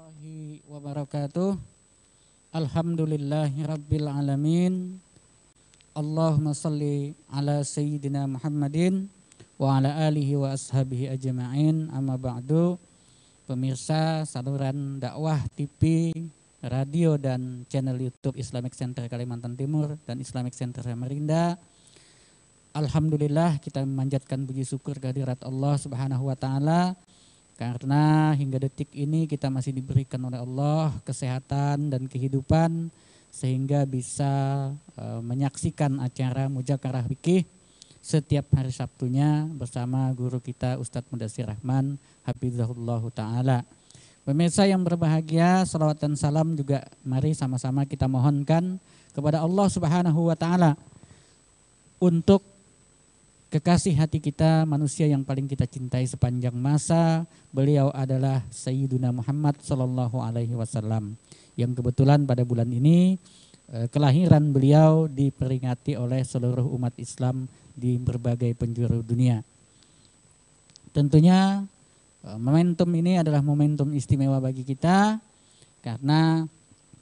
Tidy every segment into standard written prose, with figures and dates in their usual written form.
warahmatullahi wabarakatuh. Alhamdulillahi rabbil alamin. Allahumma salli ala sayyidina Muhammadin wa ala alihi wa ashabihi ajma'in. Amma ba'du. Pemirsa saluran dakwah TV, radio dan channel YouTube Islamic Center Kalimantan Timur dan Islamic Center Samarinda. Alhamdulillah kita memanjatkan puji syukur kehadirat Allah Subhanahu wa taala karena hingga detik ini kita masih diberikan oleh Allah kesehatan dan kehidupan sehingga bisa menyaksikan acara Muzakarah Fikih setiap hari Sabtunya bersama guru kita Ustadz Mudassir Rahman hafizahullah taala. Pemirsa yang berbahagia, salawat dan salam juga mari sama-sama kita mohonkan kepada Allah Subhanahu wa taala untuk kekasih hati kita, manusia yang paling kita cintai sepanjang masa. Beliau adalah Sayyiduna Muhammad sallallahu alaihi wasallam yang kebetulan pada bulan ini kelahiran beliau diperingati oleh seluruh umat Islam di berbagai penjuru dunia. Tentunya momentum ini adalah momentum istimewa bagi kita karena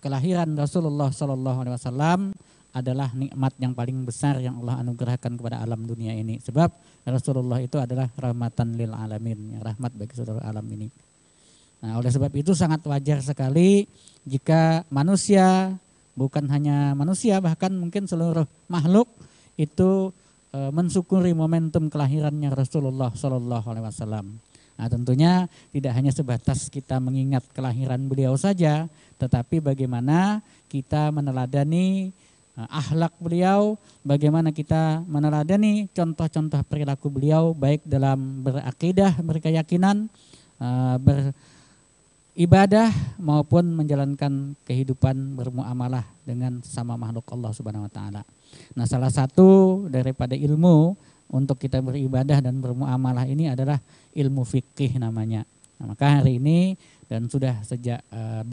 kelahiran Rasulullah sallallahu alaihi wasallam adalah nikmat yang paling besar yang Allah anugerahkan kepada alam dunia ini. Sebab Rasulullah itu adalah rahmatan lil alamin, rahmat bagi seluruh alam ini. Nah, oleh sebab itu sangat wajar sekali jika manusia, bukan hanya manusia, bahkan mungkin seluruh makhluk itu mensyukuri momentum kelahirannya Rasulullah sallallahu alaihi wasallam. Nah, tentunya tidak hanya sebatas kita mengingat kelahiran beliau saja, tetapi bagaimana kita meneladani akhlak beliau, bagaimana kita meneladani contoh-contoh perilaku beliau baik dalam berakidah, berkeyakinan, beribadah maupun menjalankan kehidupan bermuamalah dengan sama makhluk Allah Subhanahu wa taala. Nah, salah satu daripada ilmu untuk kita beribadah dan bermuamalah ini adalah ilmu fikih namanya. Nah, maka hari ini dan sudah sejak 18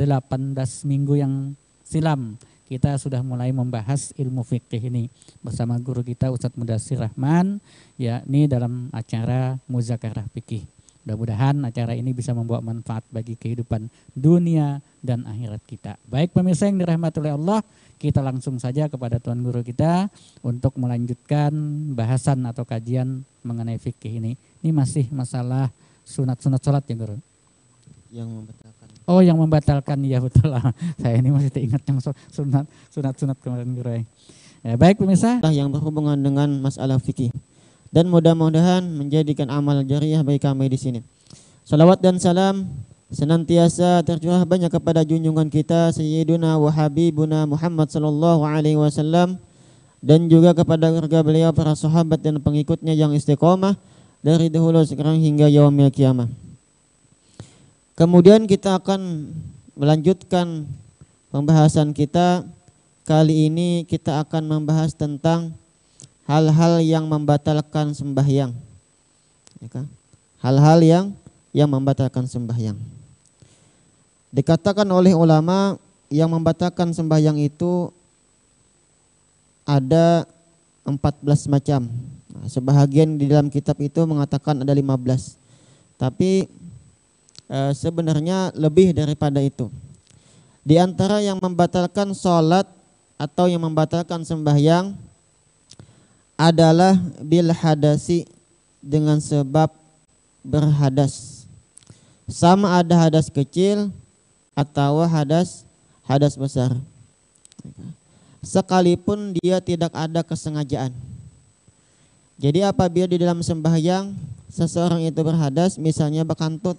minggu yang silam kita sudah mulai membahas ilmu fikih ini bersama guru kita Ustadz Mudassir Rahman, yakni dalam acara Muzakarah Fikih. Mudah-mudahan acara ini bisa membawa manfaat bagi kehidupan dunia dan akhirat kita. Baik pemirsa yang dirahmati oleh Allah, kita langsung saja kepada Tuan Guru kita untuk melanjutkan bahasan atau kajian mengenai fikih ini. Ini masih masalah sunat-sunat sholat ya Guru? Yang membatalkan. Oh, yang membatalkan, ya betul lah. Saya ini masih teringat yang sunat kemarin Guru. Ya, baik pemirsa. Yang berhubungan dengan masalah fikih. Dan mudah-mudahan menjadikan amal jariah bagi kami di sini. Salawat dan salam senantiasa tercurah banyak kepada junjungan kita Sayyiduna wa Habibuna Muhammad sallallahu alaihi wasallam dan juga kepada keluarga beliau, para sahabat dan pengikutnya yang istiqomah dari dahulu sekarang hingga yaumil kiamah. Kemudian kita akan melanjutkan pembahasan kita. Kali ini kita akan membahas tentang hal-hal yang membatalkan sembahyang. Hal-hal yang membatalkan sembahyang. Dikatakan oleh ulama yang membatalkan sembahyang itu ada 14 macam. Nah, sebahagian di dalam kitab itu mengatakan ada 15. Tapi sebenarnya lebih daripada itu. Di antara yang membatalkan sholat atau yang membatalkan sembahyang adalah bil hadasi, dengan sebab berhadas. Sama ada hadas kecil atau hadas besar. Sekalipun dia tidak ada kesengajaan. Jadi apabila di dalam sembahyang seseorang itu berhadas, misalnya berkantut,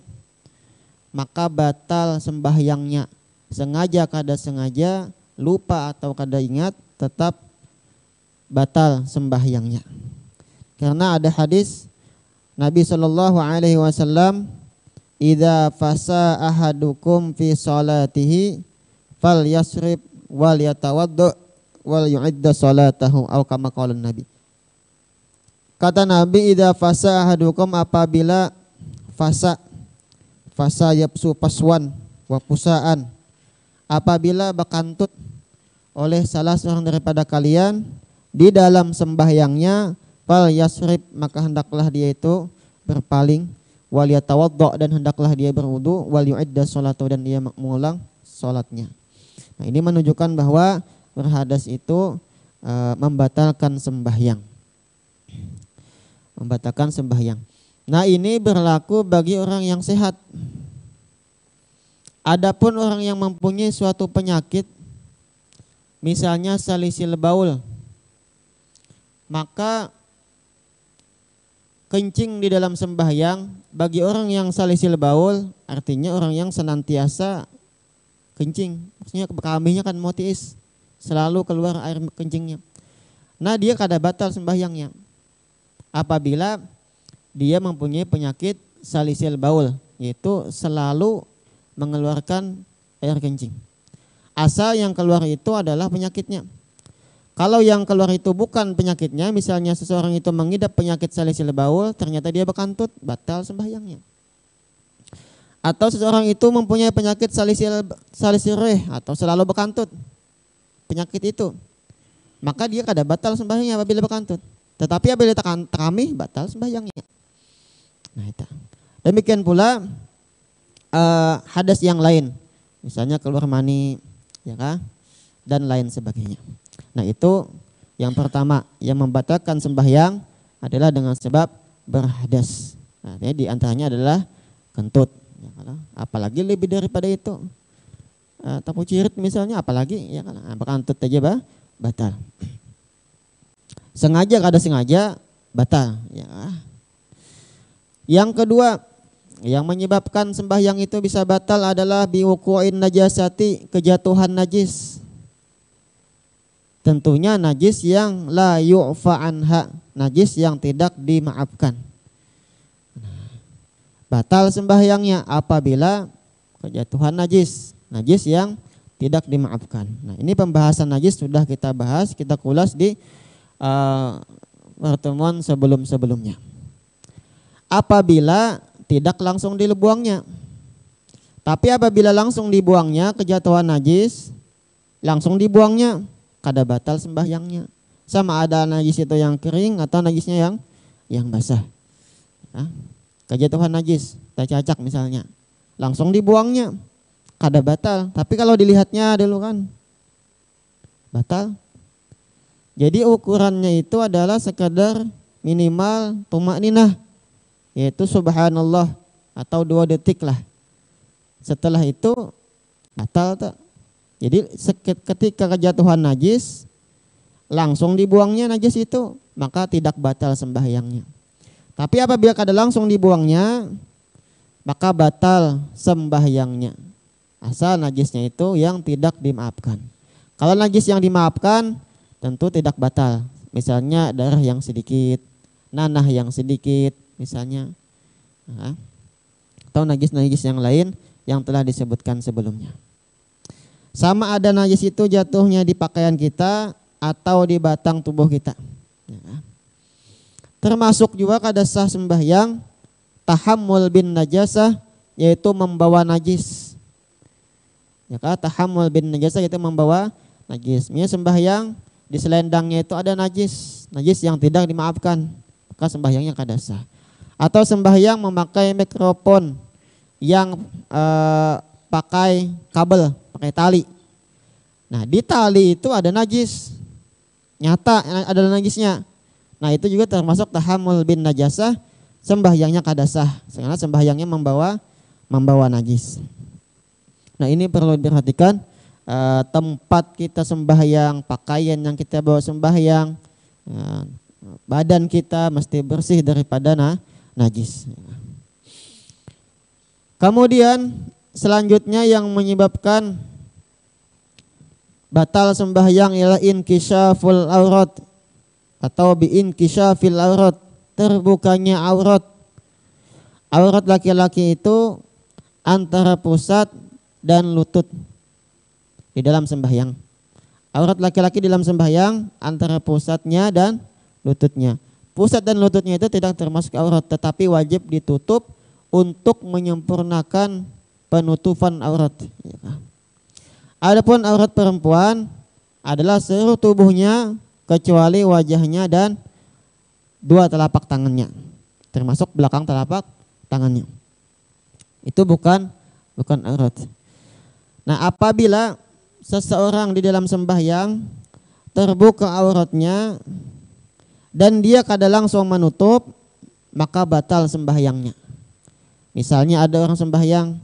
maka batal sembahyangnya. Sengaja kada sengaja, lupa atau kada ingat, tetap batal sembahyangnya. Karena ada hadis Nabi sallallahu alaihi wasallam, "Idza fasa ahadukum fi salatihi falyasrib wal yatawaddu wal yu'idda salatahu," atau kama qala Nabi. Kata Nabi, "Idza fasa ahadukum," apabila fasa yapsu paswan wa pusaan, apabila berkantut oleh salah seorang daripada kalian di dalam sembahyangnya, fal yasrib, maka hendaklah dia itu berpaling, wal yatawadda dan hendaklah dia berwudu, wal yu'idda sholatahu dan dia mengulang salatnya. Nah, ini menunjukkan bahwa berhadas itu membatalkan sembahyang. Membatalkan sembahyang. Nah, ini berlaku bagi orang yang sehat. Adapun orang yang mempunyai suatu penyakit, misalnya salisil baul, maka kencing di dalam sembahyang bagi orang yang salisil baul artinya orang yang senantiasa kencing. Maksudnya kambingnya kan motis, selalu keluar air kencingnya. Nah, dia kada batal sembahyangnya apabila dia mempunyai penyakit salisil baul, yaitu selalu mengeluarkan air kencing. Asal yang keluar itu adalah penyakitnya. Kalau yang keluar itu bukan penyakitnya, misalnya seseorang itu mengidap penyakit salisil baul, ternyata dia berkantut, batal sembahyangnya. Atau seseorang itu mempunyai penyakit salisil reh atau selalu berkantut, penyakit itu, maka dia kada batal sembahyangnya apabila berkantut. Tetapi apabila takami, batal sembahyangnya. Nah, itu. Demikian pula hadas yang lain, misalnya keluar mani, ya kan, dan lain sebagainya. Nah, itu yang pertama yang membatalkan sembahyang adalah dengan sebab berhadas. Nah, di antaranya adalah kentut. Ya kan? Apalagi lebih daripada itu, tapu cirit misalnya, apalagi ya kan, berkantut aja batal. Sengaja kada sengaja batal. Ya. Yang kedua, yang menyebabkan sembahyang itu bisa batal adalah biwuqu'in najasati, kejatuhan najis. Tentunya najis yang la yu'fa anha, najis yang tidak dimaafkan. Batal sembahyangnya apabila kejatuhan najis, najis yang tidak dimaafkan. Nah, ini pembahasan najis sudah kita bahas, kita kulas di pertemuan sebelum-sebelumnya. Apabila tidak langsung dibuangnya. Tapi apabila langsung dibuangnya, kejatuhan najis, langsung dibuangnya, kada batal sembahyangnya. Sama ada najis itu yang kering atau najisnya yang basah. Nah, kejatuhan najis, tercacak misalnya, langsung dibuangnya, kada batal. Tapi kalau dilihatnya dulu kan, batal. Jadi ukurannya itu adalah sekadar minimal tumakninah, yaitu subhanallah atau 2 detik lah. Setelah itu batal tak. Jadi ketika kejatuhan najis langsung dibuangnya najis itu, maka tidak batal sembahyangnya. Tapi apabila kada langsung dibuangnya, maka batal sembahyangnya. Asal najisnya itu yang tidak dimaafkan. Kalau najis yang dimaafkan tentu tidak batal. Misalnya darah yang sedikit, nanah yang sedikit misalnya, atau najis-najis yang lain yang telah disebutkan sebelumnya. Sama ada najis itu jatuhnya di pakaian kita atau di batang tubuh kita. Termasuk juga kada sah sembahyang tahammul bin najasah, yaitu membawa najis. Ya kan, tahammul bin najasah yaitu membawa najis. Misalnya sembahyang di selendangnya itu ada najis, najis yang tidak dimaafkan, maka sembahyangnya kada sah. Atau sembahyang memakai mikrofon yang pakai kabel, pakai tali. Nah, di tali itu ada najis, nyata ada najisnya. Nah, itu juga termasuk tahammul bin najasah, sembahyangnya kada sah karena sembahyangnya membawa najis. Nah, ini perlu diperhatikan, tempat kita sembahyang, pakaian yang kita bawa sembahyang, badan kita mesti bersih daripada najis. Kemudian selanjutnya yang menyebabkan batal sembahyang ialah inkisyaful aurat atau biinkisyafil aurat, terbukanya aurat. Aurat laki-laki itu antara pusat dan lutut di dalam sembahyang. Aurat laki-laki dalam sembahyang antara pusatnya dan lututnya. Pusat dan lututnya itu tidak termasuk aurat, tetapi wajib ditutup untuk menyempurnakan penutupan aurat. Adapun aurat perempuan adalah seluruh tubuhnya kecuali wajahnya dan 2 telapak tangannya, termasuk belakang telapak tangannya. Itu bukan aurat. Nah, apabila seseorang di dalam sembahyang terbuka auratnya dan dia kada langsung menutup, maka batal sembahyangnya. Misalnya ada orang sembahyang,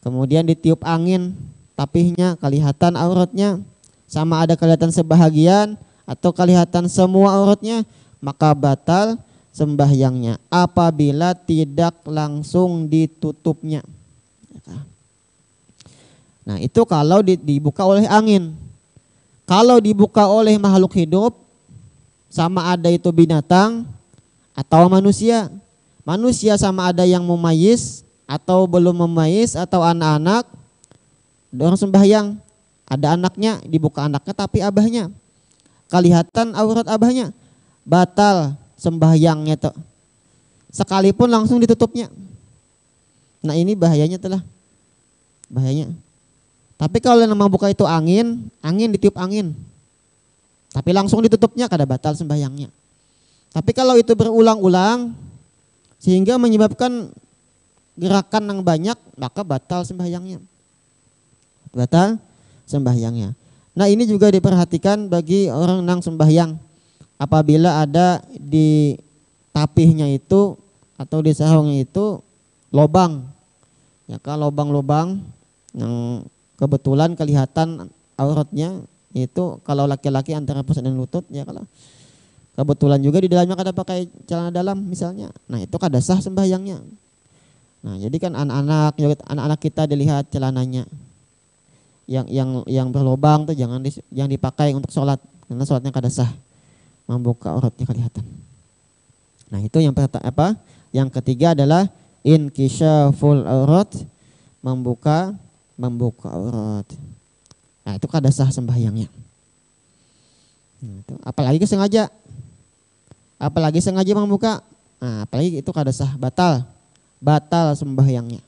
kemudian ditiup angin, tapihnya kelihatan auratnya, sama ada kelihatan sebahagian atau kelihatan semua auratnya, maka batal sembahyangnya apabila tidak langsung ditutupnya. Nah, itu kalau dibuka oleh angin. Kalau dibuka oleh makhluk hidup, sama ada itu binatang atau manusia. Manusia sama ada yang memayis atau belum memayis atau anak-anak. Ada orang sembahyang, ada anaknya, dibuka anaknya tapi abahnya. Kelihatan aurat abahnya, batal sembahyangnya tuh. Sekalipun langsung ditutupnya. Nah, ini bahayanya telah. Bahayanya. Tapi kalau memang buka itu angin ditiup angin. Tapi langsung ditutupnya kada batal sembahyangnya. Tapi kalau itu berulang-ulang sehingga menyebabkan gerakan yang banyak, maka batal sembahyangnya. Batal sembahyangnya. Nah, ini juga diperhatikan bagi orang yang sembahyang. Apabila ada di tapihnya itu atau di sarungnya itu lobang. Ya kan, lobang-lobang yang kebetulan kelihatan auratnya itu kalau laki-laki antara pusat dan lutut, ya kalau kebetulan juga di dalamnya kada pakai celana dalam misalnya. Nah, itu kada sah sembahyangnya. Nah, jadi kan anak-anak kita dilihat celananya yang berlobang tuh jangan dipakai untuk sholat karena sholatnya kada sah, membuka auratnya kelihatan. Nah, itu yang pertama. Yang ketiga adalah inkisyaful aurat, membuka aurat. Nah, itu kada sah sembahyangnya. Apalagi sengaja membuka. Nah, apalagi itu kada sah, batal sembahyangnya.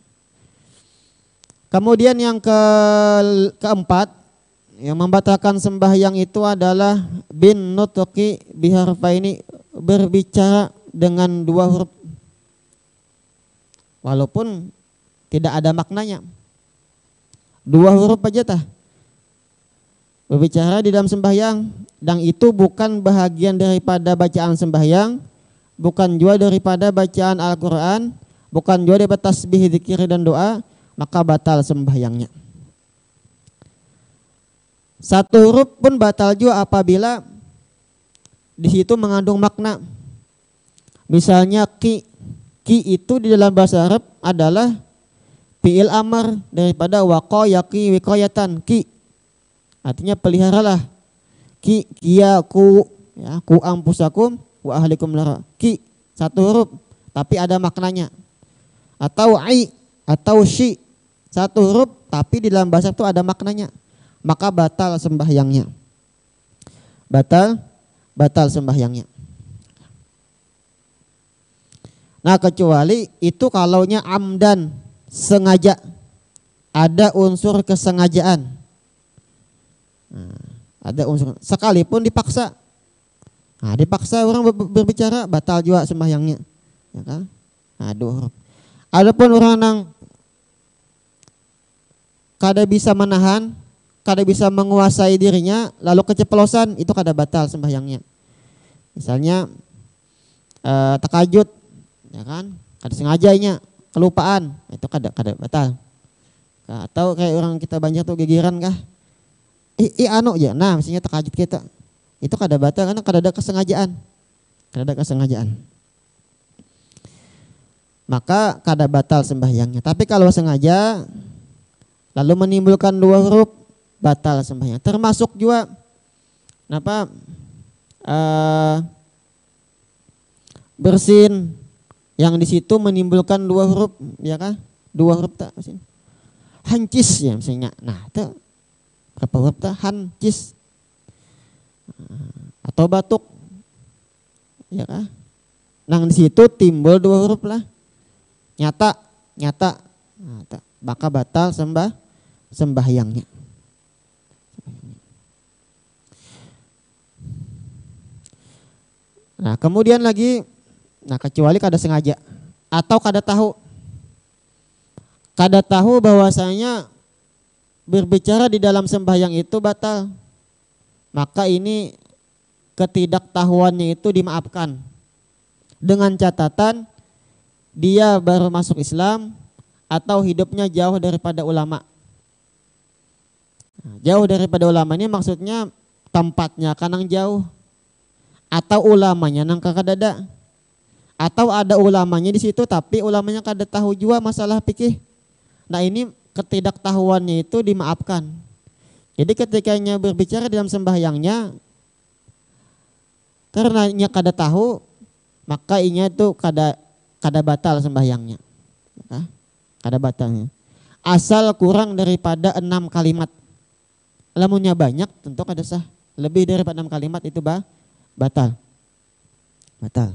Kemudian yang keempat yang membatalkan sembahyang itu adalah bin nutqi biharfaini, berbicara dengan dua huruf walaupun tidak ada maknanya. Dua huruf aja tah. Berbicara di dalam sembahyang, dan itu bukan bahagian daripada bacaan sembahyang, bukan juga daripada bacaan Al-Quran, bukan juga daripada tasbih, zikir dan doa, maka batal sembahyangnya. Satu huruf pun batal juga apabila di situ mengandung makna. Misalnya ki itu di dalam bahasa Arab adalah fi'il amar daripada waqa yaqi wiqayatan, ki. Artinya peliharalah. Ki kia ku, ya, ku ampusakum wa ahlikum lara. Ki satu huruf tapi ada maknanya. Atau ai atau shi satu huruf tapi di dalam bahasa itu ada maknanya. Maka batal sembahyangnya. Batal sembahyangnya. Nah, kecuali itu kalaunya amdan, sengaja, ada unsur kesengajaan. Nah, ada unsur sekalipun dipaksa. Nah, dipaksa orang berbicara batal juga sembahyangnya. Ya kan? Nah, dua huruf. Adapun orang yang kada bisa menahan, kada bisa menguasai dirinya, lalu keceplosan, itu kada batal sembahyangnya. Misalnya takajud, ya kan? Kada sengajanya, kelupaan, itu kada batal. Atau kayak orang kita banyak tuh gegeran kah? Anu ya, nah misalnya takajud kita, itu kada batal karena kada ada kesengajaan. Maka kada batal sembahyangnya. Tapi kalau sengaja lalu menimbulkan dua huruf, batal sembahyang. Termasuk juga bersin yang di situ menimbulkan dua huruf, ya kan? Dua huruf tak bersin. Hancis ya misalnya. Nah, itu berapa huruf tak? Hancis. Atau batuk. Ya kan? Nah, di situ timbul dua huruf lah. Nyata. Nah, maka batal sembahyangnya. Nah, kemudian lagi, kecuali kada sengaja. atau kada tahu bahwasanya berbicara di dalam sembahyang itu batal, maka ini ketidaktahuannya itu dimaafkan dengan catatan dia baru masuk Islam atau hidupnya jauh daripada ulama. Jauh daripada ulama ini maksudnya tempatnya kanang jauh, atau ulamanya nang kakadada, atau ada ulamanya di situ tapi ulamanya kada tahu juga masalah fikih. Nah ini ketidaktahuannya itu dimaafkan. Jadi ketikanya berbicara dalam sembahyangnya karenanya kada tahu, maka inya itu kada batal sembahyangnya. Kada batalnya. Asal kurang daripada 6 kalimat. Lamunnya banyak tentu kada sah. Lebih daripada 6 kalimat itu batal. Batal.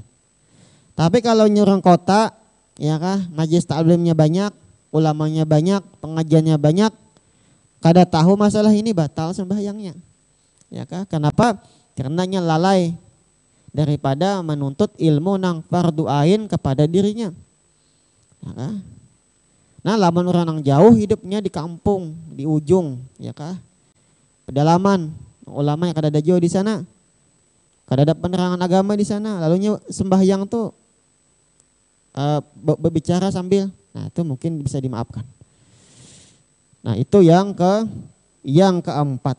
Tapi kalau nyurang kota, ya kah, majelis taklimnya banyak, ulamanya banyak, pengajiannya banyak, kada tahu masalah ini batal sembahyangnya. Ya kah? Kenapa? Karenanya lalai daripada menuntut ilmu nang fardu ain kepada dirinya. Ya kah? Nah, lamun orang nang jauh hidupnya di kampung, di ujung, ya kah? Pedalaman, ulama yang kada ada jauh di sana. Kada ada penerangan agama di sana. Lalunya sembahyang tuh berbicara sambil, nah itu mungkin bisa dimaafkan. Nah itu yang keempat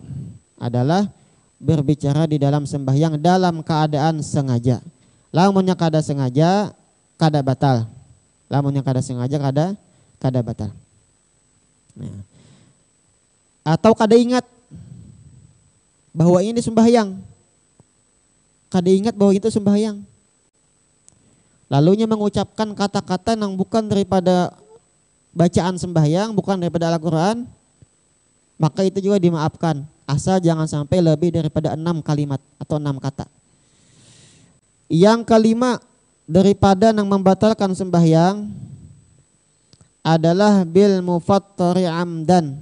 adalah berbicara di dalam sembahyang dalam keadaan sengaja. Lamunnya kada sengaja kada batal. Lamunnya kada sengaja kada batal. Nah. Atau kada ingat bahwa ini sembahyang. Kada ingat bahwa itu sembahyang. Lalunya mengucapkan kata-kata yang bukan daripada bacaan sembahyang, bukan daripada Al-Quran, maka itu juga dimaafkan. Asal jangan sampai lebih daripada 6 kalimat atau 6 kata. Yang kelima daripada yang membatalkan sembahyang adalah bil mufattori amdan.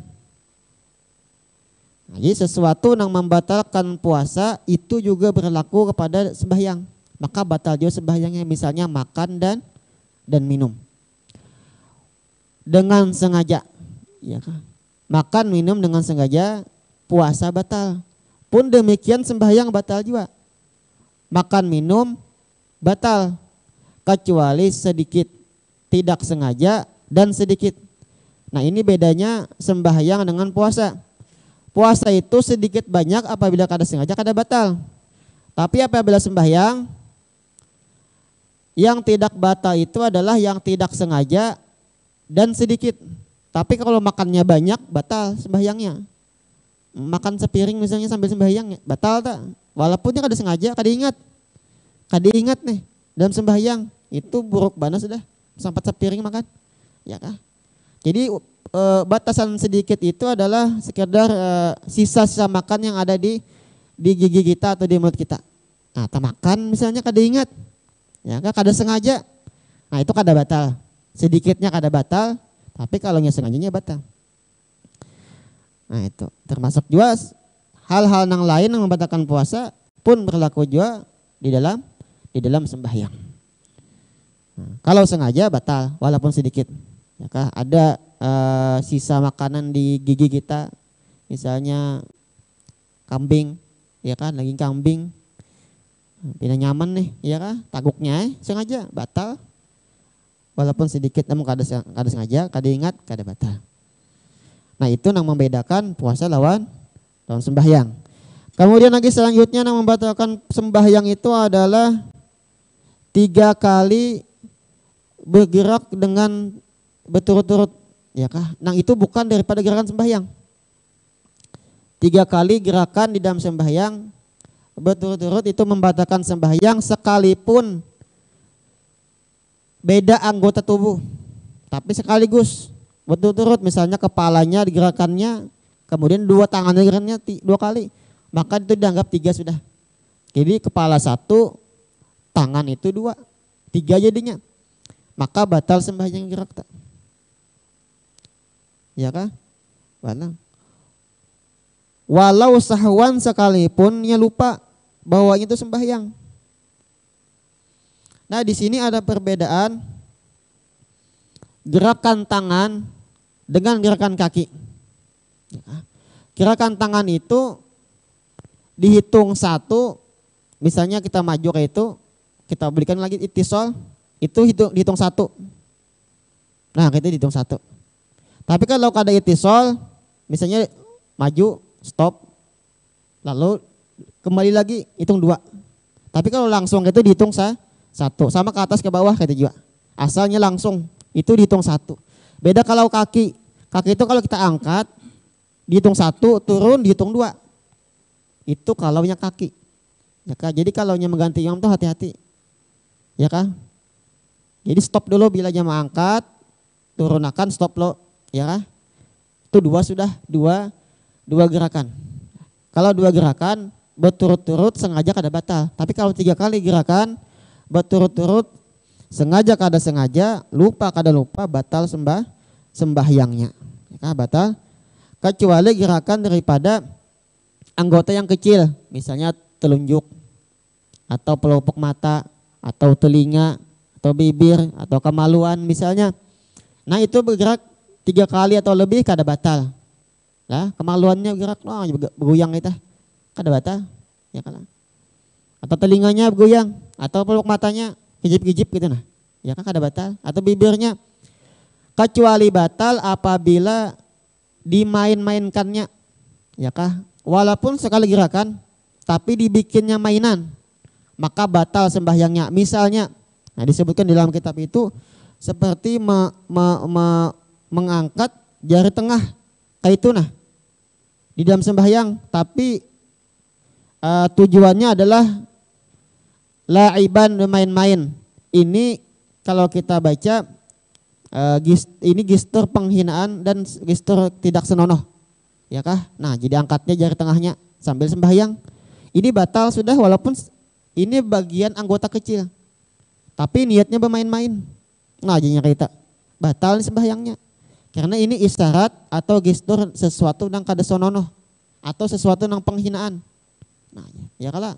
Jadi sesuatu yang membatalkan puasa itu juga berlaku kepada sembahyang. Maka batal juga sembahyangnya, misalnya makan dan minum dengan sengaja, ya kan? Makan minum dengan sengaja puasa batal. Pun demikian sembahyang batal juga. Makan minum batal kecuali sedikit, tidak sengaja dan sedikit. Nah ini bedanya sembahyang dengan puasa. Puasa itu sedikit banyak apabila kada sengaja kada batal. Tapi apabila sembahyang yang tidak batal itu adalah yang tidak sengaja dan sedikit. Tapi kalau makannya banyak batal sembahyangnya. Makan sepiring misalnya sambil sembahyang batal tak? Walaupun dia kada sengaja, kada ingat nih dalam sembahyang itu buruk banget sudah sampai sepiring makan, ya kah? Jadi batasan sedikit itu adalah sekedar sisa-sisa makan yang ada di gigi kita atau di mulut kita. Nah, makan misalnya kada ingat. Ya, kada sengaja. Nah, itu kada batal. Sedikitnya kada batal, tapi kalau nya sengajanya batal. Nah, itu termasuk juga hal-hal yang lain yang membatalkan puasa pun berlaku juga di dalam sembahyang. Nah, kalau sengaja batal walaupun sedikit. Ya, ada sisa makanan di gigi kita, misalnya kambing, ya kan, daging kambing. Tidak nyaman nih, ya kah? Taguknya sengaja batal. Walaupun sedikit namun kada sengaja, kada ingat, kada batal. Nah, itu yang membedakan puasa lawan sembahyang. Kemudian lagi selanjutnya yang membatalkan sembahyang itu adalah 3 kali bergerak dengan berturut-turut, ya kah? Nah, itu bukan daripada gerakan sembahyang. 3 kali gerakan di dalam sembahyang berturut-turut itu membatalkan sembahyang sekalipun beda anggota tubuh, tapi sekaligus berturut-turut, misalnya kepalanya digerakannya, kemudian 2 tangannya digerakannya 2 kali, maka itu dianggap 3 sudah. Jadi kepala 1, tangan itu 2, 3 jadinya, maka batal sembahyang gerak tak? Ya kah? Batal. Walau sahwan sekalipun ia lupa bahwa itu sembahyang. Nah, di sini ada perbedaan gerakan tangan dengan gerakan kaki. Gerakan tangan itu dihitung 1, misalnya kita maju kayak itu, kita berikan lagi itisol, itu dihitung 1. Nah, itu dihitung 1. Tapi kalau kada itisol, misalnya maju, stop, lalu kembali lagi hitung 2. Tapi kalau langsung itu dihitung 1, sama ke atas ke bawah kayak itu juga. Asalnya langsung itu dihitung 1. Beda kalau kaki. Kaki itu kalau kita angkat dihitung 1, turun dihitung 2. Itu kalaunya kaki. Ya kan? Jadi kalaunya mengganti imam tuh hati-hati. Ya kan? Jadi stop dulu bila jamaah angkat, turunakan stop lo, ya kan? Itu 2 sudah, 2 gerakan. Kalau 2 gerakan berturut-turut sengaja kada batal. Tapi kalau 3 kali gerakan berturut-turut sengaja kada sengaja, lupa kada lupa, batal sembahyangnya. Ya kan? Batal. Kecuali gerakan daripada anggota yang kecil, misalnya telunjuk atau pelupuk mata atau telinga atau bibir atau kemaluan misalnya. Nah itu bergerak 3 kali atau lebih kada batal. Lah kemaluannya bergerak bergoyang kita kada batal, ya kan? Atau telinganya bergoyang atau pelupuk matanya gijip-gijip gitu nah. Ya kan kada batal, atau bibirnya. Kecuali batal apabila dimain-mainkannya. Ya kah? Walaupun sekali gerakan tapi dibikinnya mainan, maka batal sembahyangnya. Misalnya, nah disebutkan di dalam kitab itu seperti mengangkat jari tengah kayak itu nah di dalam sembahyang, tapi tujuannya adalah laiban, bermain-main. Ini kalau kita baca ini gestur penghinaan dan gestur tidak senonoh, ya kah? Nah jadi angkatnya jari tengahnya sambil sembahyang, ini batal sudah walaupun ini bagian anggota kecil, tapi niatnya bermain-main. Nah jadinya kita batal nih sembahyangnya, karena ini isyarat atau gestur sesuatu yang kada senonoh atau sesuatu yang penghinaan. Nah ya kalah.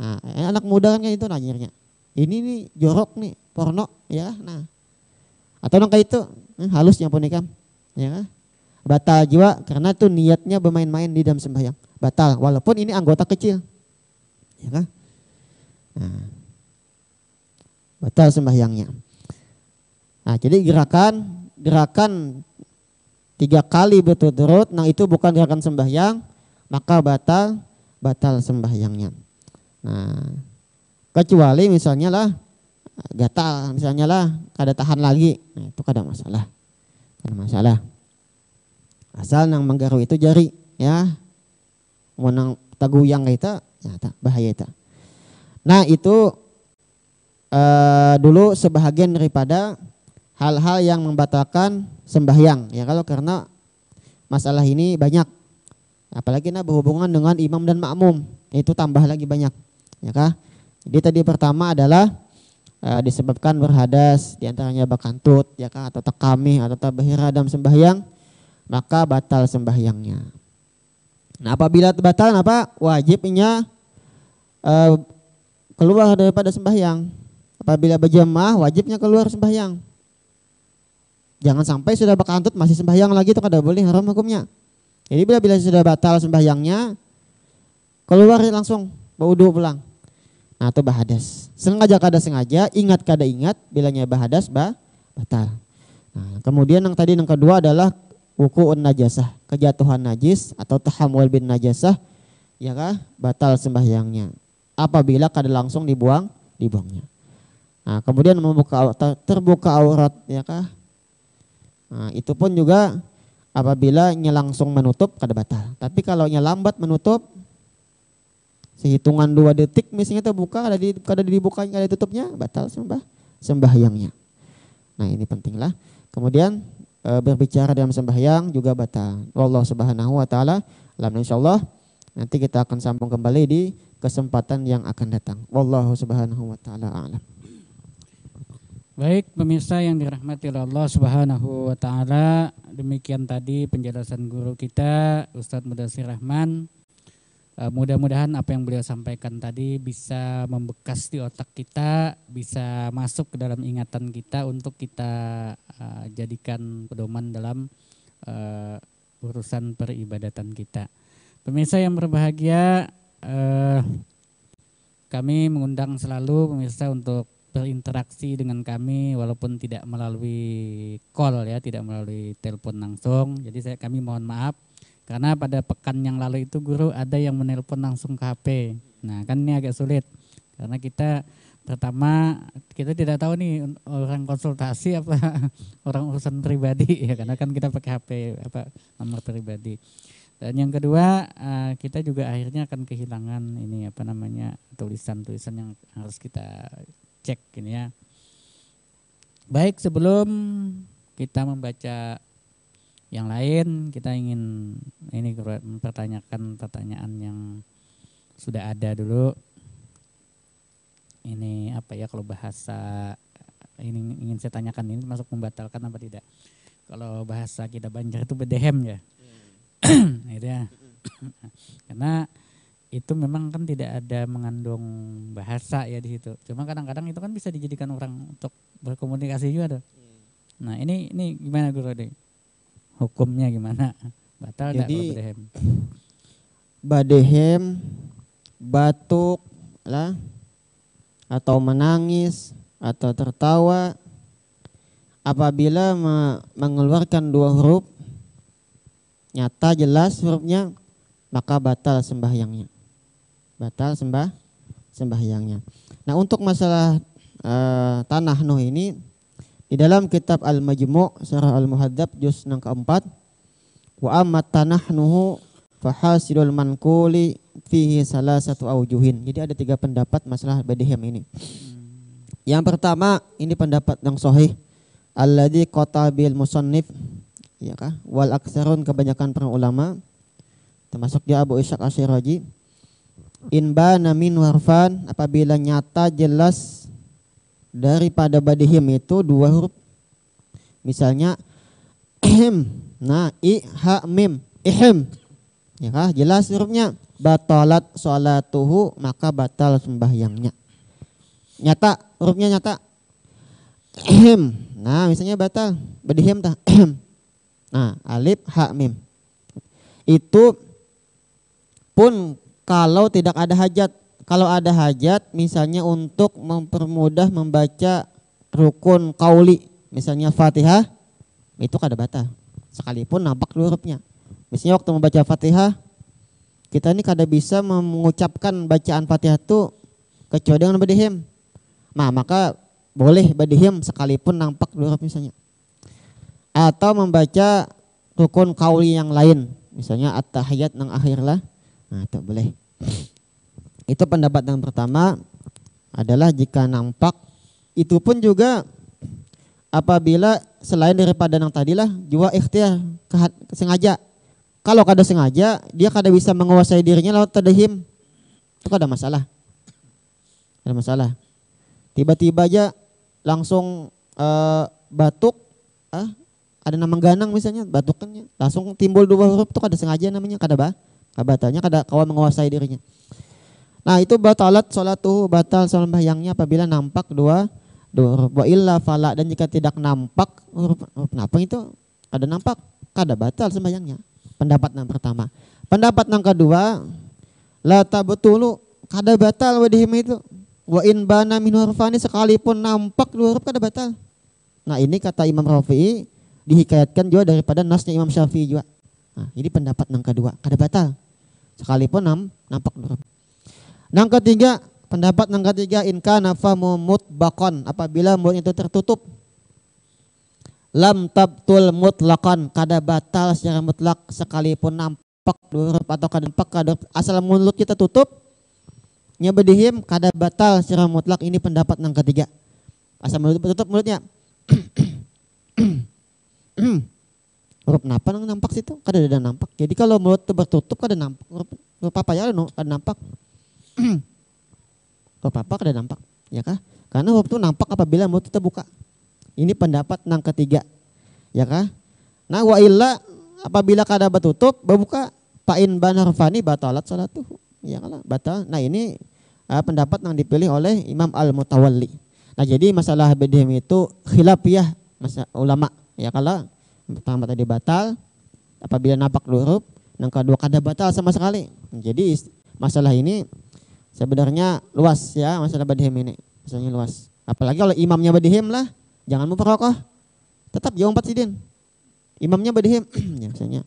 Nah anak muda kan kayak itu nanyanya, ini nih jorok nih, porno, ya. Nah atau nang kayak itu halusnya pun ikam, ya batal juga karena itu niatnya bermain-main di dalam sembahyang, batal walaupun ini anggota kecil, ya kan? Nah, batal sembahyangnya. Nah jadi gerakan 3 kali berturut-turut, nah itu bukan gerakan sembahyang, maka batal sembahyangnya. Nah kecuali misalnya lah gatal, misalnya lah kada tahan lagi, nah itu kada masalah, asal nang menggaru itu jari, ya mau nang taguyang kita, ya bahaya itu. Nah itu dulu sebahagian daripada hal-hal yang membatalkan sembahyang, ya kalau karena masalah ini banyak, apalagi berhubungan dengan imam dan makmum, itu tambah lagi banyak, ya kah? Jadi tadi pertama adalah disebabkan berhadas, diantaranya bakantut, ya kan, atau takamih atau tabahira dalam sembahyang, maka batal sembahyangnya. Nah apabila batal apa? Wajibnya keluar daripada sembahyang. Apabila berjamaah wajibnya keluar sembahyang. Jangan sampai sudah bakantut masih sembahyang lagi, itu kada boleh, haram hukumnya. Jadi bila sudah batal sembahyangnya, keluar langsung berwudu pulang. Nah itu bahadas, sengaja kada sengaja, ingat kada ingat, bilanya bahadas batal. Nah, kemudian yang tadi yang kedua adalah wuku'un najasah, kejatuhan najis atau tahammul bin najasah, ya kah? Batal sembahyangnya apabila kada langsung dibuangnya. Nah, kemudian terbuka aurat, ya kah? Nah, itu pun juga apabila langsung menutup kada batal. Tapi kalau lambat menutup, sehitungan 2 detik misalnya terbuka, kada dibuka, kada ditutupnya, batal sembahyangnya. Nah ini pentinglah. Kemudian berbicara dalam sembahyang juga batal. Wallahu subhanahu wa ta'ala alam. Insyaallah nanti kita akan sambung kembali di kesempatan yang akan datang. Wallahu subhanahu wa ta'ala alam. Baik pemirsa yang dirahmati oleh Allah subhanahu wa ta'ala, demikian tadi penjelasan guru kita Ustadz Mudassir Rahman Mudah-mudahan apa yang beliau sampaikan tadi bisa membekas di otak kita, bisa masuk ke dalam ingatan kita untuk kita jadikan pedoman dalam urusan peribadatan kita. Pemirsa yang berbahagia, kami mengundang selalu pemirsa untuk berinteraksi dengan kami walaupun tidak melalui call ya, tidak melalui telepon langsung. Jadi kami mohon maaf karena pada pekan yang lalu itu guru ada yang menelpon langsung ke HP. Nah kan ini agak sulit karena kita pertama kita tidak tahu nih orang konsultasi apa orang urusan pribadi ya, karena kan kita pakai HP apa nomor pribadi. Dan yang kedua kita juga akhirnya akan kehilangan ini apa namanya tulisan-tulisan yang harus kita cek ini ya. Baik, sebelum kita membaca yang lain, kita ingin ini mempertanyakan pertanyaan yang sudah ada dulu. Ini apa ya, kalau bahasa ini ingin saya tanyakan, ini masuk membatalkan apa tidak? Kalau bahasa kita Banjar itu bedehem ya. Gitu ya. Karena itu memang kan tidak ada mengandung bahasa ya di situ. Cuma kadang-kadang itu kan bisa dijadikan orang untuk berkomunikasi juga tuh. Nah, ini gimana Guru Ade? Hukumnya gimana? Batal enggak kalau badehem? Badehem, batuk lah, atau menangis atau tertawa apabila mengeluarkan dua huruf nyata jelas hurufnya, maka batal sembahyangnya. Batal sembahyangnya. Nah, untuk masalah tanah nuh ini di dalam kitab Al-Majmu' Syarah Al-Muhadzab juz yang keempat, wa amma tanahnuhu fahasilul mankuli fihi salasatu aujuhin. Jadi ada 3 pendapat masalah badehem ini. Yang pertama, ini pendapat yang sahih, alladzi qatabil musannif, ya kah? Wal aktsarun, kebanyakan para ulama termasuk dia Abu Ishaq Asy-Syirazi, in bana min warfan, apabila nyata jelas daripada badehem itu 2 huruf. Misalnya ihim, nah i ha mim, ihim. Ya kah? Jelas hurufnya, batalat sholatuhu, maka batal sembahyangnya. Nyata, hurufnya nyata. Ihim. Nah, misalnya batal badehem tah. Nah, alif ha mim. Itu pun kalau tidak ada hajat. Kalau ada hajat misalnya untuk mempermudah membaca rukun qauli, misalnya Fatihah, itu kada batal sekalipun nampak hurufnya. Misalnya waktu membaca Fatihah, kita ini kada bisa mengucapkan bacaan Fatihah itu kecuali dengan badehem. Nah, maka boleh badehem sekalipun nampak huruf misalnya. Atau membaca rukun qauli yang lain, misalnya at-tahiyat nang akhir lah. Nah, itu boleh. Itu pendapat yang pertama adalah jika nampak. Itu pun juga apabila selain daripada yang tadilah juga ikhtiar sengaja. Kalau kada sengaja dia kada bisa menguasai dirinya lewat tadahim, itu kada masalah. Ada masalah. Tiba-tiba aja langsung batuk, ada nama ganang misalnya, batukannya langsung timbul 2 huruf, itu kada sengaja namanya, kada batalnya kada kawan menguasai dirinya. Nah, itu batalat sholatuhu, batal sembahyangnya apabila nampak 2 huruf. Wa illa fala, dan jika tidak nampak huruf apa itu, kada nampak, kada batal sembahyangnya. Pendapat yang pertama. Pendapat yang kedua, la tabtulu, kada batal badehem itu. Wa in bana min hurfani, sekalipun nampak 2 huruf kada batal. Nah, ini kata Imam Rafi'i dihikayatkan juga daripada nasnya Imam Syafi'i juga. Nah, ini pendapat yang kedua, kada batal sekalipun nampak 2 huruf. Yang ketiga, pendapat yang ketiga, in kana famu mutbaqan, apabila mulut itu tertutup. Lam tabtul mutlaqan, kada batal secara mutlak sekalipun nampak 2 huruf atau kada nampak kada, asal mulut kita tutup nya badehem kada batal secara mutlak. Ini pendapat yang ketiga. Asal mulut tutup mulutnya. Huruf napa nang nampak situ? Kada ada nampak. Jadi kalau mulut itu bertutup kada nampak. Huruf apa ya kada nampak. Huruf apa kada nampak, ya kah? Karena huruf itu nampak apabila mulut kita buka. Ini pendapat yang ketiga, ya kah? Nah, wa illa, apabila kada bertutup, berbuka, fa'in ban harfani batalat sholatuhu. ya kalau batal. Nah ini pendapat yang dipilih oleh Imam Al-Mutawalli. Nah jadi masalah BDM itu khilafiyah ulama. Ya kalau pertama tadi batal apabila nampak dua huruf, yang kedua kada batal sama sekali. Jadi masalah ini sebenarnya luas ya, masalah BDM ini. Masalahnya luas. Apalagi kalau imamnya BDM lah, jangan memperkokoh. Tetap jauh 4 sidin. Imamnya BDM ya misalnya.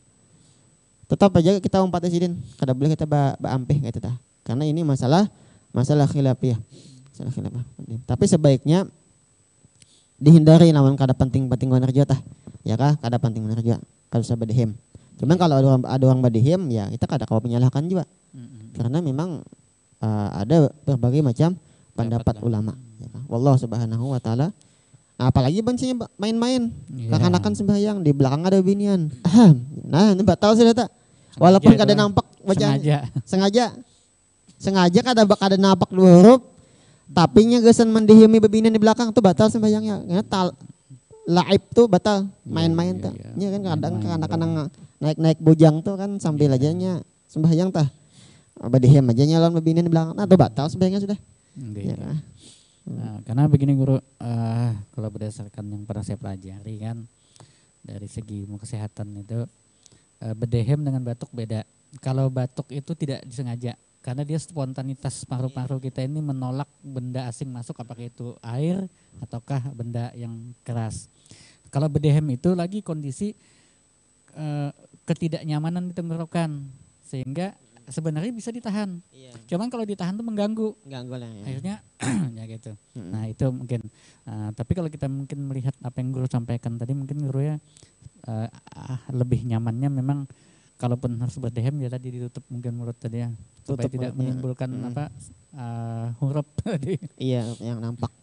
Tetap aja kita 4 sidin. Kada boleh kita baampih gitu tah. Karena ini masalah khilafiyah. Masalah khilafiyah. Tapi sebaiknya dihindari namun kada penting-penting benerja tah. Ya kah? Kada penting benerja. Kalau usah BDM. Cuman kalau ada orang BDM ya kita kada kau menyalahkan juga. Karena memang ada berbagai macam pendapat ulama. Ya kah? Wallahu subhanahu wa ta'ala. Apalagi bancinya main-main. Kekanakan sembahyang di belakang ada binian. Nah, ini batal sudah tak. Walaupun kada nampak bacaan. Sengaja kada nampak dua huruf. Tapi nya gesan mendihimi bebinian di belakang tuh batal sembahyangnya. Laib tuh batal, main-main tuh. Nya kan kadang anak-anak naik-naik bujang tuh kan sambil aja nya sembahyang tah. Badihim aja nya lawan bebinian di belakang. Nah, tuh batal sembahyangnya sudah. Ya. Nah, karena begini guru, kalau berdasarkan yang pernah saya pelajari kan dari segi ilmu kesehatan itu bedehem dengan batuk beda. Kalau batuk itu tidak disengaja karena dia spontanitas paru-paru kita ini menolak benda asing masuk, apakah itu air ataukah benda yang keras. Kalau bedehem itu lagi kondisi ketidaknyamanan di tenggorokan sehingga sebenarnya bisa ditahan. Iya. Cuman kalau ditahan tuh mengganggu lah ya. Akhirnya ya gitu. Nah itu mungkin. Tapi kalau kita mungkin melihat apa yang guru sampaikan tadi, mungkin guru ya lebih nyamannya memang kalaupun harus berdehem ya tadi ditutup mungkin mulut tadi ya, supaya tidak menimbulkan huruf tadi. Iya, yang nampak.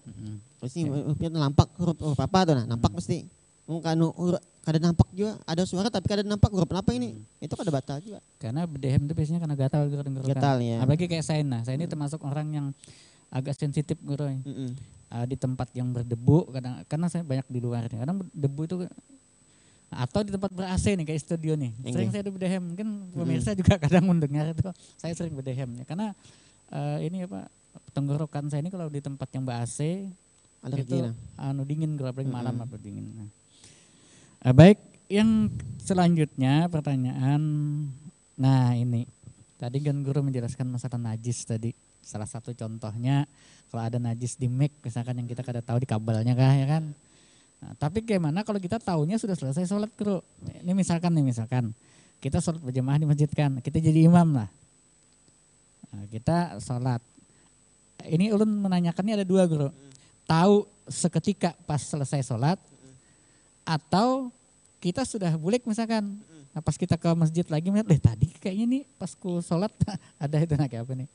Pasti nampak huruf apa tuh, nampak pasti. Mungkin kada nampak juga, ada suara tapi kada nampak huruf apa ini. Itu kada batal juga. Karena bedehem itu biasanya karena gatal tenggorokan. Gatal ya. Apalagi kayak saya ini termasuk orang yang agak sensitif guru. Di tempat yang berdebu karena saya banyak di luar nih. Kadang debu itu atau di tempat ber-AC nih kayak studio nih. Sering saya bedehem. Mungkin pemirsa juga kadang mendengar itu. Saya sering bedehem ya. Karena ini apa tenggorokan saya ini kalau di tempat yang ber-AC itu dingin guru, apalagi malam apa dingin. Baik, yang selanjutnya pertanyaan. Nah ini, tadi kan guru menjelaskan masalah najis tadi. Salah satu contohnya kalau ada najis di mic, misalkan yang kita kada tahu di kabelnya kah ya kan. Nah, tapi gimana kalau kita tahunya sudah selesai sholat guru. Ini misalkan kita sholat berjamaah di masjid kan, kita jadi imam lah. Nah, kita sholat. Ini ulun menanyakannya ada dua guru. Tahu seketika pas selesai sholat, atau kita sudah bulik misalkan, nah pas kita ke masjid lagi melihat, tadi kayaknya nih pas ku sholat ada itu kayak apa nih?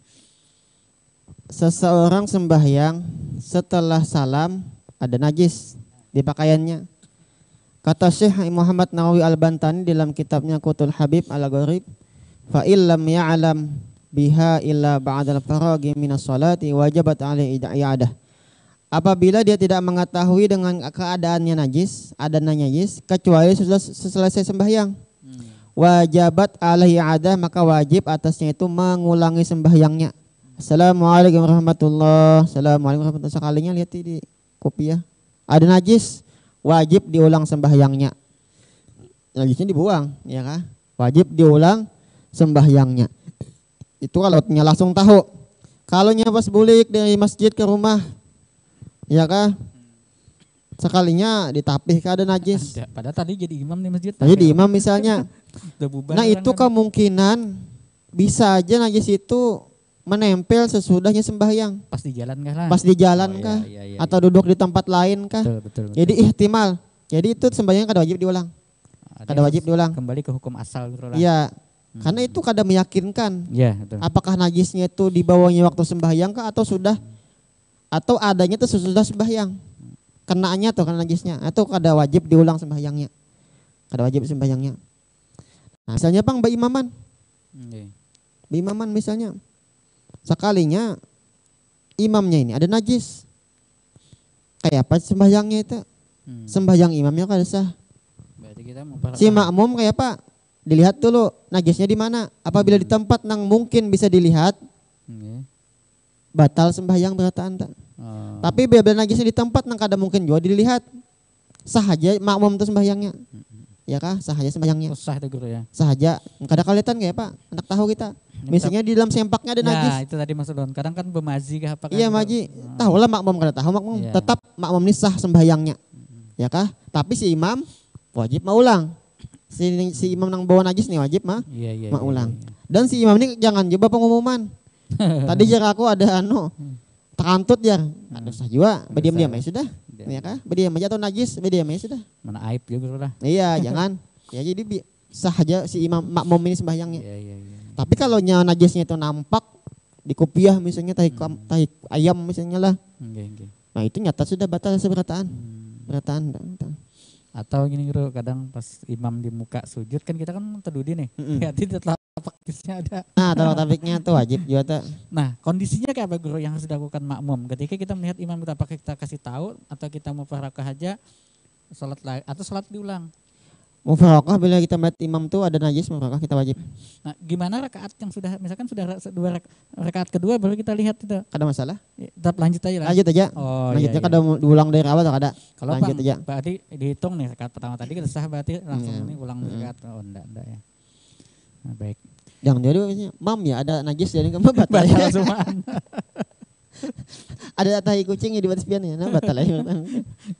Seseorang sembahyang setelah salam ada najis di pakaiannya. Kata Syekh Muhammad Nawawi Al-Bantani dalam kitabnya Qutul Habib Al-Gharib, fa illam ya'lam biha illa ba'dal faragi minas salati wajabat alaihi i'adah. Apabila dia tidak mengetahui dengan keadaannya najis, adanya najis, kecuali sudah selesai sembahyang, wajabat alaihi i'adah, maka wajib atasnya itu mengulangi sembahyangnya. Assalamualaikum warahmatullahi wabarakatuh. Assalamualaikum warahmatullahi wabarakatuh. Sekalinya lihat di kopiah, ada najis, wajib diulang sembahyangnya. Najisnya dibuang, ya kah? Wajib diulang sembahyangnya. Itu kalau langsung tahu. Kalau pas bulik dari masjid ke rumah, ya kah? Sekalinya ditapih ke ada najis. Padahal tadi jadi imam di masjid. Jadi imam misalnya. Nah itu kemungkinan bisa aja najis itu menempel sesudahnya sembahyang. Pas di jalan kah? Pas di jalan kah? Iya. Atau duduk di tempat lain kah? Betul. Jadi ihtimal. Jadi itu sembahyang kada wajib diulang. Kada wajib diulang. Kembali ke hukum asal. Iya. Karena itu kada meyakinkan. Iya. Apakah najisnya itu di bawahnya waktu sembahyang kah atau sudah? Atau adanya itu sesudah sembahyang. Kenaannya tuh karena najisnya. Atau kada wajib diulang sembahyangnya. Kada wajib sembahyangnya. Nah, misalnya bang baimaman. Baimaman misalnya. Sekalinya imamnya ini ada najis. Kayak apa sembahyangnya itu? Sembahyang imamnya kada sah. Berarti kita si makmum kayak apa? dilihat dulu najisnya di mana. Apabila di tempat yang mungkin bisa dilihat, batal sembahyang berataan tak. Tapi bila najisnya di tempat yang kada mungkin juga dilihat, sah aja makmum itu sembahyangnya. Ya kah? Sah aja sembahyangnya. Sah itu guru ya. Sah aja. Kada kelihatan kayak Pak, anak tahu kita. Misalnya di dalam sempaknya ada najis. Ya itu tadi maksud Don. Kadang kan bemazi kah apa kan. Iya maji. Tahu lah makmum kada tahu makmum. Tetap makmum ini sah sembahyangnya. Ya kah? Tapi si imam wajib maulang. Si imam nang bawa najis nih wajib maulang. Dan si imam ini jangan coba pengumuman. Tadi jar aku ada terantut jar. Ada sah juga. Berdiam-diam aja sudah. Ya kah? Berdiam aja atau najis, berdiam aja sudah. Mana aib juga lah. Iya, jangan. Ya jadi sah aja si imam makmum ini sembahyangnya. Iya. Tapi kalau najisnya itu nampak di kopiah misalnya tahi ayam misalnya lah. Nah itu nyata sudah batal seberataan. Berataan. Atau gini guru, kadang pas imam di muka sujud kan kita kan terdudi nih. Hati tapaknya ada. Nah tapaknya tuh wajib juga tak. Nah kondisinya kayak apa guru yang harus dilakukan makmum? Ketika kita melihat imam kita pakai kita kasih tahu atau kita mau mufarakah aja, sholat lagi atau sholat diulang. Mufarakah bila kita melihat imam tuh ada najis mufarakah kita wajib. Nah gimana rakaat yang sudah misalkan sudah dua rakaat kedua baru kita lihat itu. Ada masalah? Tetap lanjut aja lah. Lanjut aja. Oh, lanjutnya iya. Kada diulang dari awal atau kada? Kalau lanjut aja. Berarti dihitung nih rakaat pertama tadi kita sah berarti langsung ini ulang rakaat. Oh enggak ya. Nah, baik. Jangan dia dulu mam ya ada najis jadi kamu batal semua. Ada tahi kucing di batas pian ya, batal ya.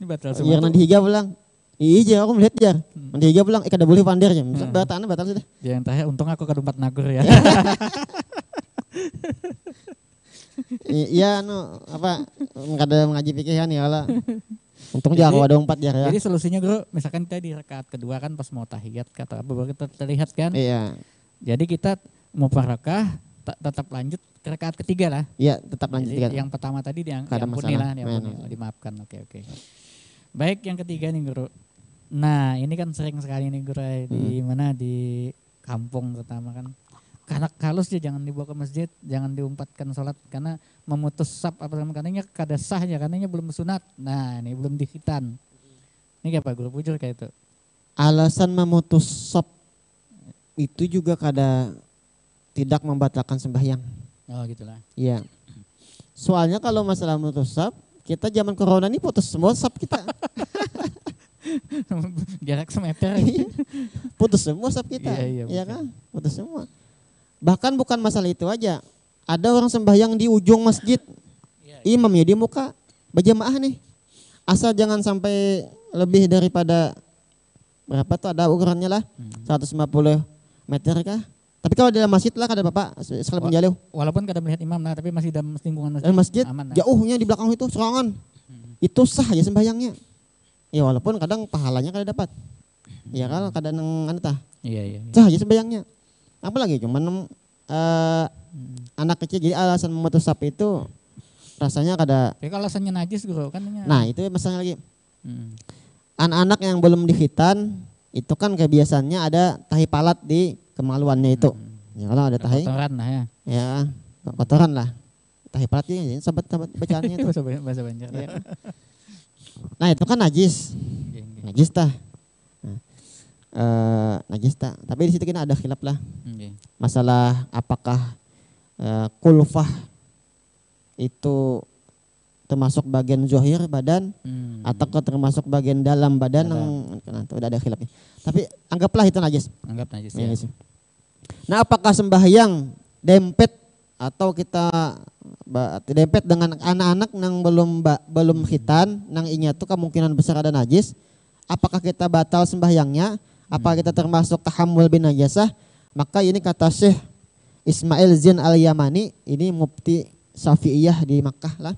Ini batal semua. Yang nanti higa pulang. Iya, aku melihat jar. Nanti higa pulang, kada boleh pandir ya. Misal batal sudah. Yang tanya untung aku kedumpat nagur ya. Iya kada mengaji pikiran ya lah. Untung jago ada 4 jar ya. Jadi solusinya guru, misalkan kita di rakaat kedua kan pas mau tahiyat kata apa baru kita terlihat kan. Iya. Jadi kita mau parakah tetap lanjut ke rakaat ketiga lah. Iya, tetap lanjut. Jadi yang pertama tadi diampuni lah, dimaafkan. Oke. Baik, yang ketiga nih guru. Nah, ini kan sering sekali nih guru di mana di kampung terutama kan. Karena halus ya jangan dibawa ke masjid, jangan diumpatkan sholat karena memutus sab apa namanya kada sah ya karenanya belum sunat. Nah, ini belum dikhitan. Ini kayak apa guru bujur kayak itu. Alasan memutus sab itu juga kada tidak membatalkan sembahyang. Oh, gitulah. Iya. Soalnya kalau masalah memutus sab, kita zaman corona ini putus semua sab kita. Jarak semeter. Putus semua sab kita. Iya kan? Putus semua. Bahkan bukan masalah itu aja. Ada orang sembahyang di ujung masjid. Imamnya di muka berjamaah nih. Asal jangan sampai lebih daripada berapa tuh ada ukurannya lah. 150 meter kah? Tapi kalau dalam masjid lah kada Bapak sekali menjauh. Walaupun kada melihat imam lah tapi masih dalam lingkungan masjid. Dalam masjid aman, jauhnya di belakang itu serangan. Itu sah ya sembahyangnya. Ya walaupun kadang pahalanya kada dapat. Ya kalau kadang tah. Iya. Sah aja sembahyangnya. Apalagi cuman anak kecil jadi alasan memutus sab itu rasanya kada. Ya kalau alasannya najis guru kan. Nah itu masalahnya lagi. Anak-anak yang belum dikhitan itu kan kebiasaannya ada tahi palat di kemaluannya itu. Ya kalau ada tahi. Kotoran lah ya. Ya kotoran lah. Tahi palat ini sahabat bacaannya itu. Bahasa Banjar. Ya. Nah itu kan najis. Najis tah. Najis tak. Tapi di situ kita ada khilaf lah. Masalah apakah kulfah itu termasuk bagian zahir badan atau termasuk bagian dalam badan yang udah ada khilafnya. Tapi anggaplah itu najis. Anggap najis ya. Ya. Nah, apakah sembahyang dempet atau kita dempet dengan anak-anak yang belum khitan, nang inya tuh kemungkinan besar ada najis? Apakah kita batal sembahyangnya? Apa kita termasuk tahammul bin najasah? Maka ini kata Syekh Ismail Zain Al-Yamani, ini mufti Syafi'iyah di Makkah lah.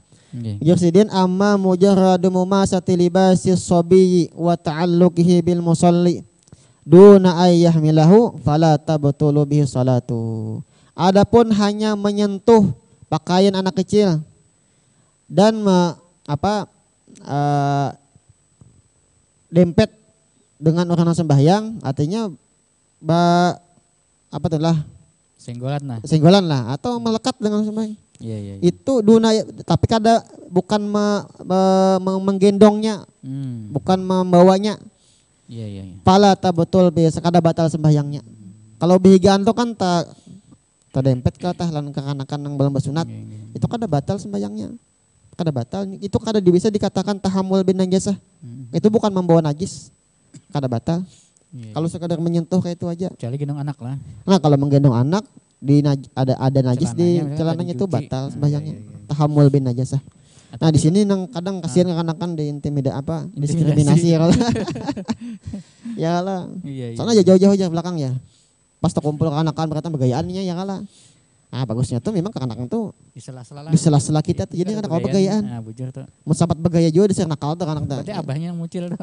Jursidin amma mujarradu mumasati libasis sabiyyi wa ta'alluqihi bil musalli duna ayyahmilahu fala tabtulu bihi salatu. Adapun hanya menyentuh pakaian anak kecil dan dempet dengan orang yang sembahyang, artinya senggolan lah atau melekat dengan sembahyang. Iya. Itu duna, tapi kada bukan menggendongnya, bukan membawanya. Iya. Pala betul biasa kada batal sembahyangnya. Kalau behigaan tuh kan tak dempet ke tah lan kekanakan yang belum bersunat. Itu kada batal sembayangnya. Kada batal. Itu kada bisa dikatakan tahammul bin najasah. Itu bukan membawa najis. Kada batal. Kalau sekadar menyentuh kayak itu aja. Kecuali gendong anak lah. Nah, kalau menggendong anak ada najis di celananya itu batal sembayangnya. Tahammul bin najasah. Nah, di sini nang kadang kasihan kekanakan diskriminasi ya kalau. Ya lah. Soalnya jauh-jauh aja belakang ya. Pas terkumpul kekanakan berkata begayaannya ya kalah. Nah, bagusnya tuh memang kekanakan tuh di sela-sela kita tuh. Jadi kan kalau begayaan. Nah, bujur tuh. Mau sahabat begaya juga disir nakal tuh anak tuh. Berarti abahnya yang mucil tuh.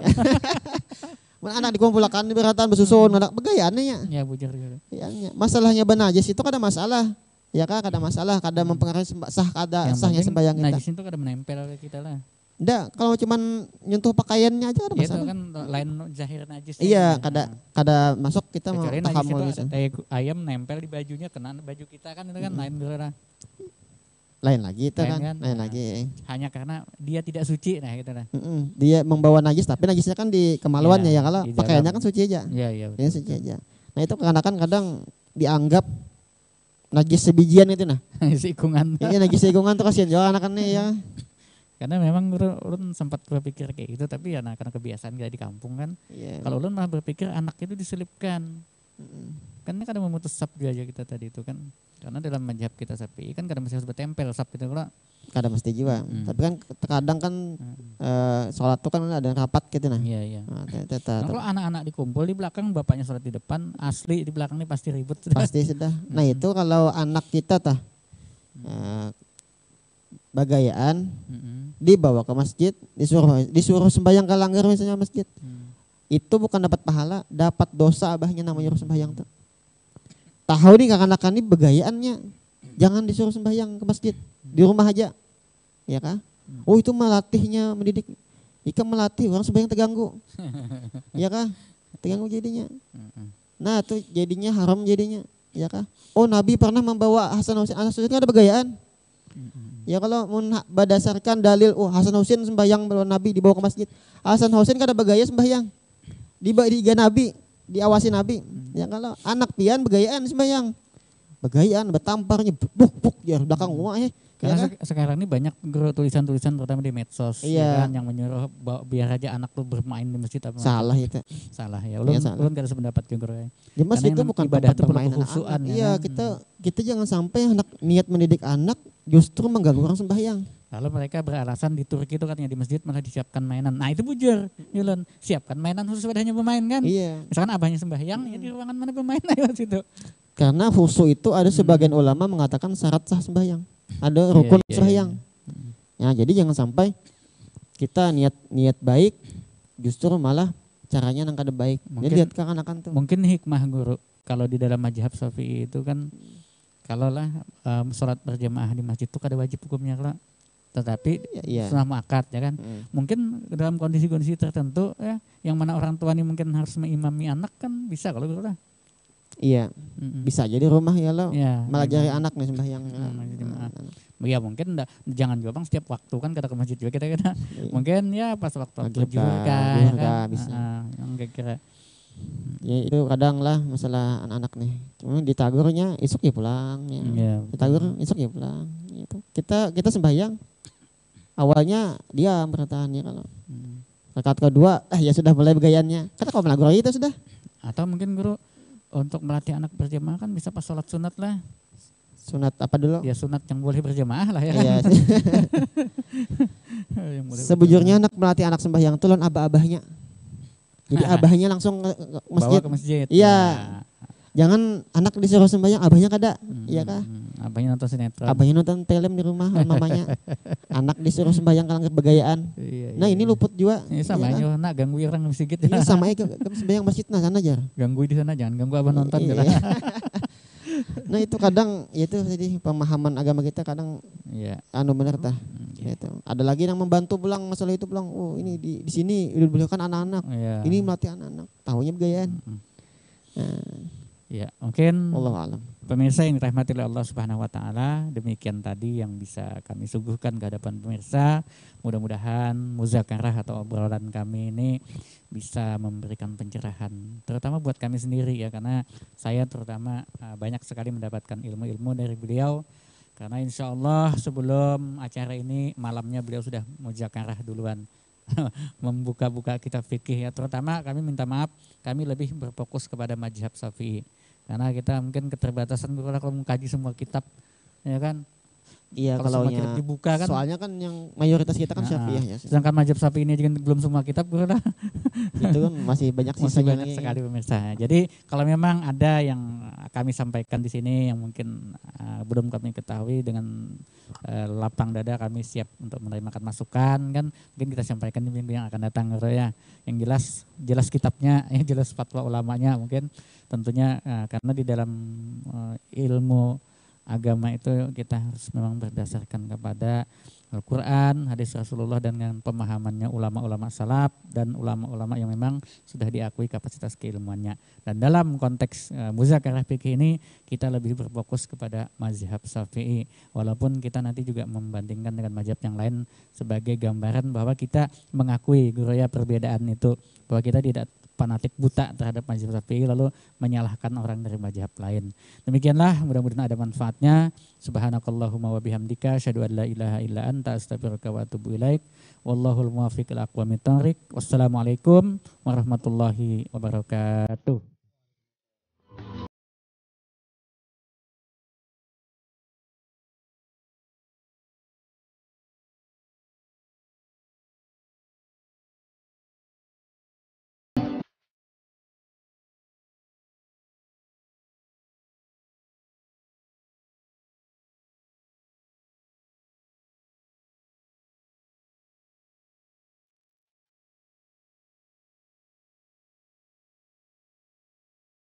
Mun anak dikumpulkan di beratan bersusun anak begayaannya ya. Ya bujur gitu. Ya, masalahnya benajas itu kada masalah. Ya kak, kada masalah, kada mempengaruhi sahnya sembahyang kita. Najis itu kada menempel ke kita lah. Enggak, kalau cuman nyentuh pakaiannya aja ada masalah. Itu kan lain zahir najis. Iya, kada masuk kita mau tahammul bisa. Ayam nempel di bajunya kena baju kita kan itu kan lain berarti. Lain lagi itu kan. Lain lagi. Hanya karena dia tidak suci nah gitu lah. Dia membawa najis tapi najisnya kan di kemaluannya ya kalau pakaiannya kan suci aja. Iya. Dia suci aja. Nah, itu kadang dianggap najis sebijian itu nah. Seikungan. Iya, najis seikungan tuh kasihan juga anak-anaknya ya. Karena memang ulun sempat berpikir kayak gitu tapi ya karena kebiasaan kita di kampung kan. Kalau ulun malah berpikir anak itu diselipkan. Karena kadang memutus sap aja kita tadi itu kan. Karena dalam mazhab kita sapi kan kadang masih harus bertempel sap itu kalau kadang mesti juga. Tapi kan kadang kan sholat tuh kan ada rapat gitu nah. Iya. Nah, kalau anak-anak dikumpul di belakang bapaknya sholat di depan, asli di belakang ini pasti ribut. Pasti sudah. Nah, itu kalau anak kita tah bagayaan dibawa ke masjid, disuruh sembahyang ke langgar misalnya masjid. Itu bukan dapat pahala, dapat dosa abahnya namanya suruh sembahyang tuh. Tahu nih kakak-kakak ini begayaannya, jangan disuruh sembahyang ke masjid, di rumah aja, ya kah? Oh itu melatihnya mendidik, Ika melatih orang sembahyang terganggu, ya kah? Terganggu jadinya. Nah itu jadinya haram jadinya, ya kah? Oh Nabi pernah membawa Hasan Husain, Hasan Husain kan ada begayaan. Ya kalau berdasarkan dalil, Hasan Husain sembahyang bawa Nabi dibawa ke masjid, Hasan Husain kan ada begaya sembahyang, diga Nabi. Diawasi Nabi. Ya kalau anak pian begayaan sembahyang. Begayaan bertamparnya buk ya belakang rumah Karena sekarang ini banyak tulisan-tulisan terutama di medsos ya kan, yang menyuruh biar aja anak lu bermain di masjid apa. Salah itu. Salah ya. Ulun enggak ada sependapat juga. Di masjid itu bukan ibadah itu bermain anak. Iya, kita jangan sampai anak niat mendidik anak justru mengganggu orang sembahyang. Lalu mereka beralasan di Turki itu katanya di masjid malah disiapkan mainan. Nah itu bujur, Yulan. Siapkan mainan khusus wadahnya pemain kan. Iya. Misalkan abahnya sembahyang, ya di ruangan mana pemain ayo situ. Karena khusyuk itu ada sebagian ulama mengatakan syarat sah sembahyang. Ada rukun sembahyang. Ya jadi jangan sampai kita niat baik justru malah caranya nang kada baik. Jadi lihat anak-anak tuh. Mungkin hikmah guru kalau di dalam mazhab Syafi'i itu kan kalau lah sholat berjamaah di masjid itu kada wajib hukumnya kalau tetapi sunnah muakkad ya kan. Mungkin dalam kondisi-kondisi tertentu ya yang mana orang tua ini mungkin harus mengimami anak kan bisa kalau gitu lah. Iya. Bisa jadi rumah ya lo. Ya, malah jari anak nih sembahyang. Ya mungkin jangan juga bang setiap waktu kan kita ke masjid juga kita. Mungkin ya pas waktu berjuhur kan bisa. Yang kira ya itu kadang lah masalah anak-anak nih. Cuma ditagurnya esok ya pulang ya. Ditagur esok ya pulang gitu. Kita sembahyang awalnya dia bertahan ya kalau rakaat kedua ya sudah mulai begayannya. Kata kau melagu itu sudah. Atau mungkin guru untuk melatih anak berjamaah kan bisa pas sholat sunat lah. Sunat apa dulu? Ya sunat yang boleh berjamaah lah ya. Iya. Sebujurnya anak melatih anak sembahyang itu lawan abah-abahnya. Jadi abahnya langsung ke masjid. Bawa ke masjid. Iya. Jangan anak disuruh sembahyang, abahnya kada. Iya kah? Abahnya nonton sinetron. Abahnya nonton film di rumah mamanya. Anak disuruh sembahyang kalau begayaan. Nah ini luput juga. Ini sama aja, nak ganggu orang sedikit. Iya sama aja, sembahyang masjid nah sana aja. Ganggu di sana, jangan ganggu abah nonton. Nah itu kadang itu jadi pemahaman agama kita kadang benar tah. Gitu. Ada lagi yang membantu pulang masalah itu pulang. Oh ini di sini beliau kan anak-anak. Ini melatih anak-anak. Tahunya begayaan. Ya, mungkin Wallahu a'lam. pemirsa yang dirahmati oleh Allah Subhanahu wa taala, demikian tadi yang bisa kami suguhkan ke hadapan pemirsa. Mudah-mudahan muzakarah atau obrolan kami ini bisa memberikan pencerahan, terutama buat kami sendiri ya, karena saya terutama banyak sekali mendapatkan ilmu-ilmu dari beliau. Karena insya Allah sebelum acara ini malamnya beliau sudah muzakarah duluan. Membuka-buka kitab fikih ya, terutama kami minta maaf, kami lebih berfokus kepada mazhab Syafi'i karena kita mungkin keterbatasan kalau mengkaji semua kitab ya kan. Iya, Kalau kalau semua kitab dibuka kan, soalnya kan yang mayoritas kita kan Syafi'iyah ya. sedangkan mazhab Syafi'i ini juga belum semua kitab lah. Itu kan masih banyak Masih sisanya banyak lagi. sekali pemirsa. Jadi kalau memang ada yang kami sampaikan di sini yang mungkin belum kami ketahui, dengan lapang dada kami siap untuk menerima masukan kan. Mungkin kita sampaikan di minggu yang akan datang ya. Yang jelas kitabnya, yang jelas fatwa ulamanya mungkin tentunya karena di dalam ilmu agama itu kita harus memang berdasarkan kepada Al-Quran, hadis Rasulullah, dan dengan pemahamannya ulama-ulama salaf dan ulama-ulama yang memang sudah diakui kapasitas keilmuannya. Dan dalam konteks muzakarah fikih ini kita lebih berfokus kepada mazhab Syafi'i, walaupun kita nanti juga membandingkan dengan mazhab yang lain sebagai gambaran bahwa kita mengakui guraya perbedaan itu, bahwa kita tidak fanatik buta terhadap mazhab Syafi'i lalu menyalahkan orang dari mazhab lain. Demikianlah, mudah-mudahan ada manfaatnya. Subhanakallahumma wa bihamdika asyhadu an la ilaha illa anta astaghfiruka wa atubu ilaik. Wallahul muwaffiq ila aqwamit thoriq. Wassalamualaikum warahmatullahi wabarakatuh.